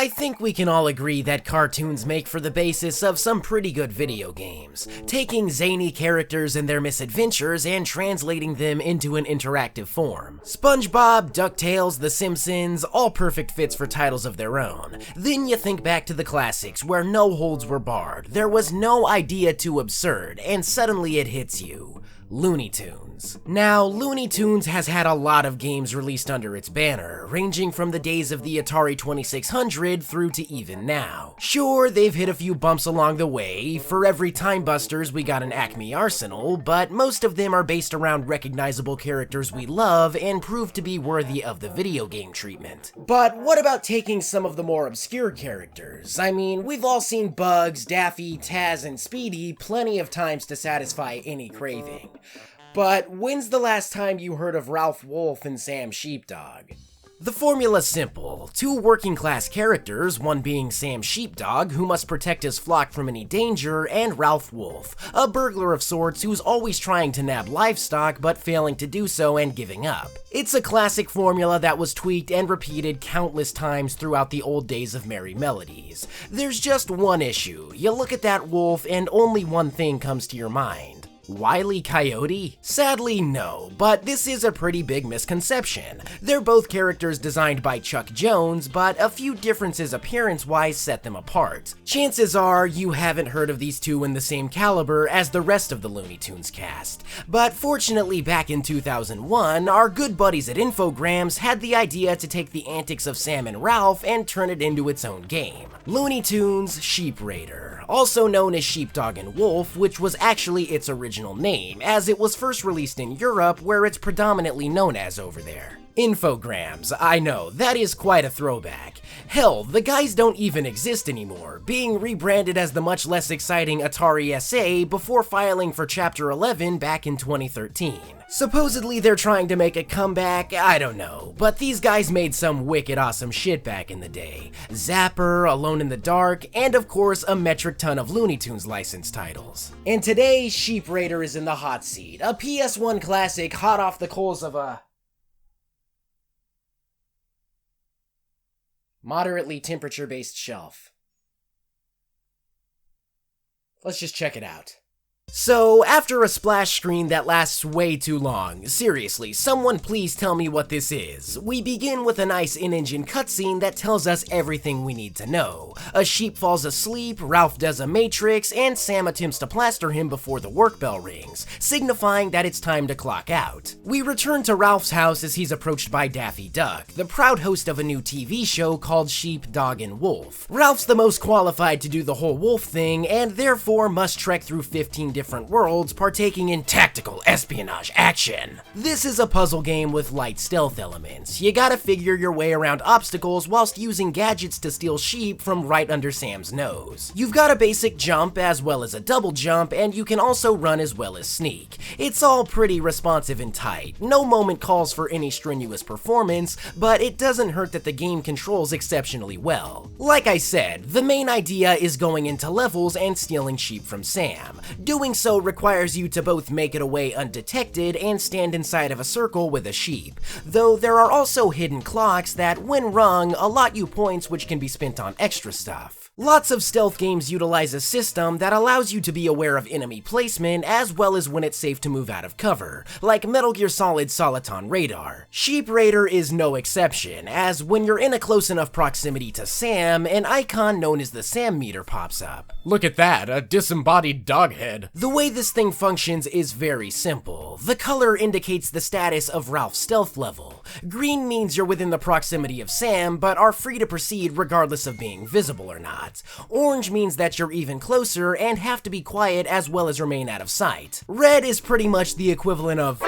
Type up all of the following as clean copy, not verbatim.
I think we can all agree that cartoons make for the basis of some pretty good video games, taking zany characters and their misadventures and translating them into an interactive form. SpongeBob, DuckTales, The Simpsons, all perfect fits for titles of their own. Then you think back to the classics where no holds were barred, there was no idea too absurd, and suddenly it hits you. Looney Tunes. Now, Looney Tunes has had a lot of games released under its banner, ranging from the days of the Atari 2600 through to even now. Sure, they've hit a few bumps along the way. For every Time Busters, we got an Acme Arsenal, but most of them are based around recognizable characters we love and prove to be worthy of the video game treatment. But what about taking some of the more obscure characters? I mean, we've all seen Bugs, Daffy, Taz, and Speedy plenty of times to satisfy any craving. But when's the last time you heard of Ralph Wolf and Sam Sheepdog? The formula's simple. Two working-class characters, one being Sam Sheepdog, who must protect his flock from any danger, and Ralph Wolf, a burglar of sorts who's always trying to nab livestock but failing to do so and giving up. It's a classic formula that was tweaked and repeated countless times throughout the old days of Merry Melodies. There's just one issue. You look at that wolf and only one thing comes to your mind. Wile E. Coyote? Sadly, no, but this is a pretty big misconception. They're both characters designed by Chuck Jones, but a few differences appearance-wise set them apart. Chances are you haven't heard of these two in the same caliber as the rest of the Looney Tunes cast. But fortunately, back in 2001, our good buddies at Infogrames had the idea to take the antics of Sam and Ralph and turn it into its own game. Looney Tunes Sheep Raider, also known as Sheepdog and Wolf, which was actually its original name, as it was first released in Europe, where it's predominantly known as over there. Infogrames, I know, that is quite a throwback. Hell, the guys don't even exist anymore, being rebranded as the much less exciting Atari SA before filing for Chapter 11 back in 2013. Supposedly they're trying to make a comeback, I don't know, but these guys made some wicked awesome shit back in the day. Zapper, Alone in the Dark, and of course a metric ton of Looney Tunes licensed titles. And today, Sheep Raider is in the hot seat, a PS1 classic hot off the coals of a moderately temperature-based shelf. Let's just check it out. So, after a splash screen that lasts way too long, seriously, someone please tell me what this is. We begin with a nice in-engine cutscene that tells us everything we need to know. A sheep falls asleep, Ralph does a matrix, and Sam attempts to plaster him before the work bell rings, signifying that it's time to clock out. We return to Ralph's house as he's approached by Daffy Duck, the proud host of a new TV show called Sheepdog and Wolf. Ralph's the most qualified to do the whole wolf thing, and therefore must trek through 15 different worlds, partaking in tactical espionage action. This is a puzzle game with light stealth elements. You gotta figure your way around obstacles whilst using gadgets to steal sheep from right under Sam's nose. You've got a basic jump as well as a double jump, and you can also run as well as sneak. It's all pretty responsive and tight. No moment calls for any strenuous performance, but it doesn't hurt that the game controls exceptionally well. Like I said, the main idea is going into levels and stealing sheep from Sam. Doing so requires you to both make it away undetected and stand inside of a circle with a sheep, though there are also hidden clocks that, when rung, allot you points which can be spent on extra stuff. Lots of stealth games utilize a system that allows you to be aware of enemy placement as well as when it's safe to move out of cover, like Metal Gear Solid Soliton Radar. Sheep Raider is no exception, as when you're in a close enough proximity to Sam, an icon known as the Sam meter pops up. Look at that, a disembodied dog head. The way this thing functions is very simple. The color indicates the status of Ralph's stealth level. Green means you're within the proximity of Sam, but are free to proceed regardless of being visible or not. Orange means that you're even closer and have to be quiet as well as remain out of sight. Red is pretty much the equivalent of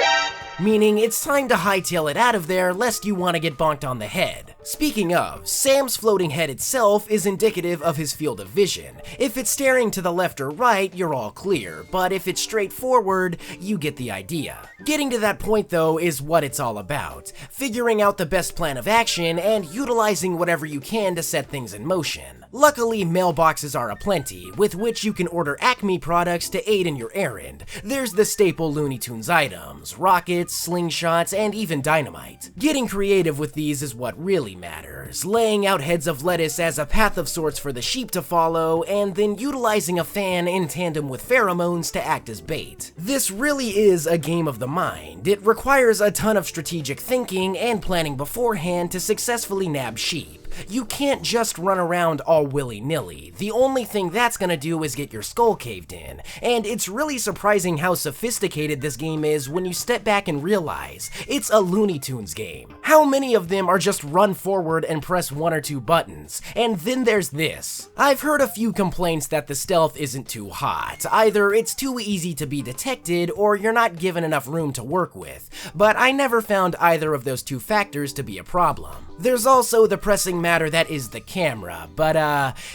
meaning it's time to hightail it out of there lest you want to get bonked on the head. Speaking of, Sam's floating head itself is indicative of his field of vision. If it's staring to the left or right, you're all clear, but if it's straight forward, you get the idea. Getting to that point though is what it's all about, figuring out the best plan of action and utilizing whatever you can to set things in motion. Luckily, mailboxes are aplenty, with which you can order Acme products to aid in your errand. There's the staple Looney Tunes items, rockets, slingshots, and even dynamite. Getting creative with these is what really matters, laying out heads of lettuce as a path of sorts for the sheep to follow, and then utilizing a fan in tandem with pheromones to act as bait. This really is a game of the mind. It requires a ton of strategic thinking and planning beforehand to successfully nab sheep. You can't just run around all willy-nilly. The only thing that's gonna do is get your skull caved in, and it's really surprising how sophisticated this game is when you step back and realize it's a Looney Tunes game. How many of them are just run forward and press one or two buttons? And then there's this. I've heard a few complaints that the stealth isn't too hot. Either it's too easy to be detected, or you're not given enough room to work with, but I never found either of those two factors to be a problem. There's also the pressing matter that is the camera, but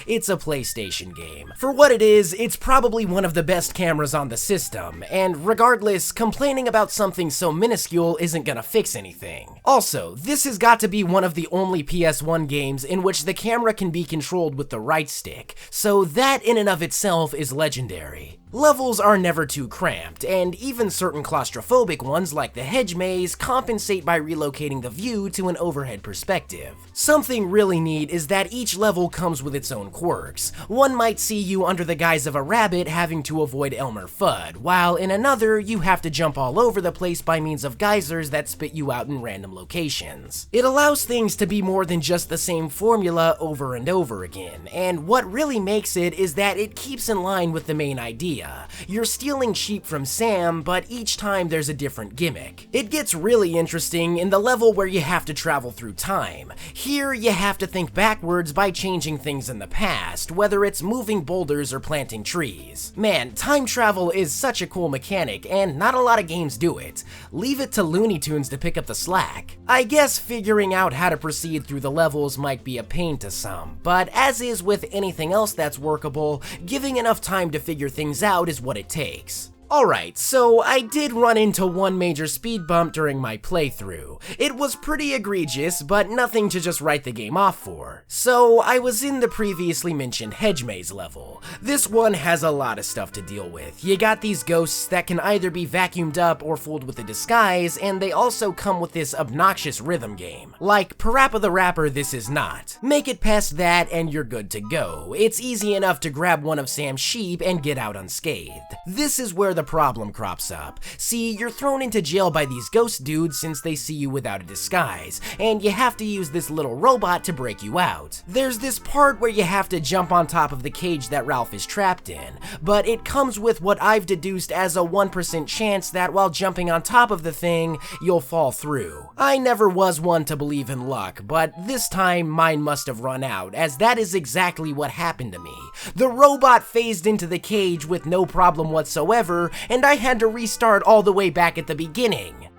it's a PlayStation game. For what it is, it's probably one of the best cameras on the system, and regardless, complaining about something so minuscule isn't gonna fix anything. Also, this has got to be one of the only PS1 games in which the camera can be controlled with the right stick, so that in and of itself is legendary. Levels are never too cramped, and even certain claustrophobic ones like the hedge maze compensate by relocating the view to an overhead perspective. Something really neat is that each level comes with its own quirks. One might see you under the guise of a rabbit having to avoid Elmer Fudd, while in another you have to jump all over the place by means of geysers that spit you out in random locations. It allows things to be more than just the same formula over and over again, and what really makes it is that it keeps in line with the main idea. You're stealing sheep from Sam, but each time there's a different gimmick. It gets really interesting in the level where you have to travel through time. Here, you have to think backwards by changing things in the past, whether it's moving boulders or planting trees. Man, time travel is such a cool mechanic, and not a lot of games do it. Leave it to Looney Tunes to pick up the slack. I guess figuring out how to proceed through the levels might be a pain to some, but as is with anything else that's workable, giving enough time to figure things out is what it takes. Alright, so I did run into one major speed bump during my playthrough. It was pretty egregious, but nothing to just write the game off for. So I was in the previously mentioned hedge maze level. This one has a lot of stuff to deal with. You got these ghosts that can either be vacuumed up or fooled with a disguise, and they also come with this obnoxious rhythm game. Like Parappa the Rapper, this is not. Make it past that and you're good to go. It's easy enough to grab one of Sam's sheep and get out unscathed. This is where the problem crops up. See, you're thrown into jail by these ghost dudes since they see you without a disguise, and you have to use this little robot to break you out. There's this part where you have to jump on top of the cage that Ralph is trapped in, but it comes with what I've deduced as a 1% chance that while jumping on top of the thing, you'll fall through. I never was one to believe in luck, but this time mine must have run out, as that is exactly what happened to me. The robot phased into the cage with no problem whatsoever, and I had to restart all the way back at the beginning.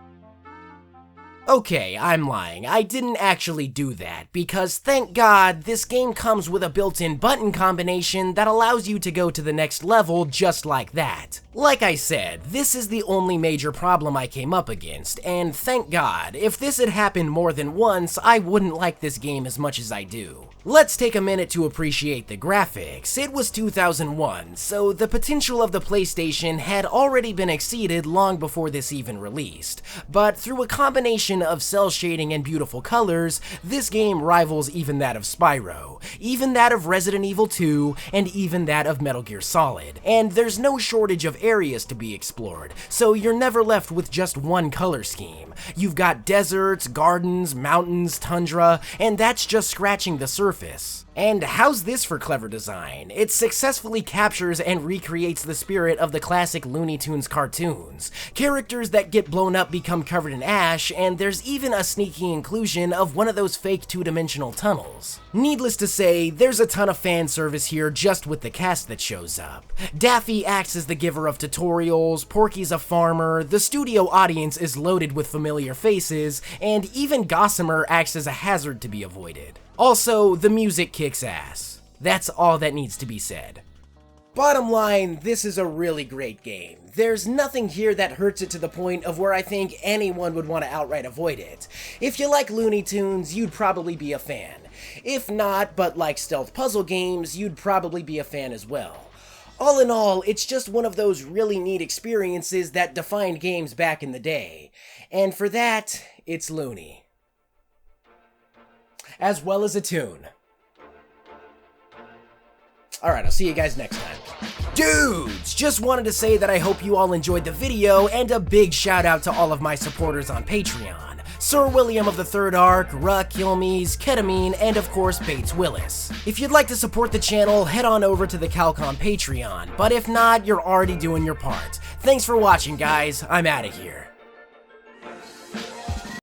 Okay, I'm lying. I didn't actually do that, because thank God, this game comes with a built-in button combination that allows you to go to the next level just like that. Like I said, this is the only major problem I came up against, and thank God, if this had happened more than once, I wouldn't like this game as much as I do. Let's take a minute to appreciate the graphics. It was 2001, so the potential of the PlayStation had already been exceeded long before this even released. But through a combination of cell shading and beautiful colors, this game rivals even that of Spyro, even that of Resident Evil 2, and even that of Metal Gear Solid. And there's no shortage of areas to be explored, so you're never left with just one color scheme. You've got deserts, gardens, mountains, tundra, and that's just scratching the surface. And how's this for clever design? It successfully captures and recreates the spirit of the classic Looney Tunes cartoons. Characters that get blown up become covered in ash, and there's even a sneaky inclusion of one of those fake two-dimensional tunnels. Needless to say, there's a ton of fan service here just with the cast that shows up. Daffy acts as the giver of tutorials, Porky's a farmer, the studio audience is loaded with familiar faces, and even Gossamer acts as a hazard to be avoided. Also, the music kicks ass. That's all that needs to be said. Bottom line, this is a really great game. There's nothing here that hurts it to the point of where I think anyone would want to outright avoid it. If you like Looney Tunes, you'd probably be a fan. If not, but like stealth puzzle games, you'd probably be a fan as well. All in all, it's just one of those really neat experiences that defined games back in the day. And for that, it's Looney. As well as a tune. Alright, I'll see you guys next time. Dudes! Just wanted to say that I hope you all enjoyed the video, and a big shout out to all of my supporters on Patreon. Sir William of the Third Arc, Ruck, Kilmes, Ketamine, and of course Bates Willis. If you'd like to support the channel, head on over to the Calcom Patreon, but if not, you're already doing your part. Thanks for watching, guys. I'm outta here.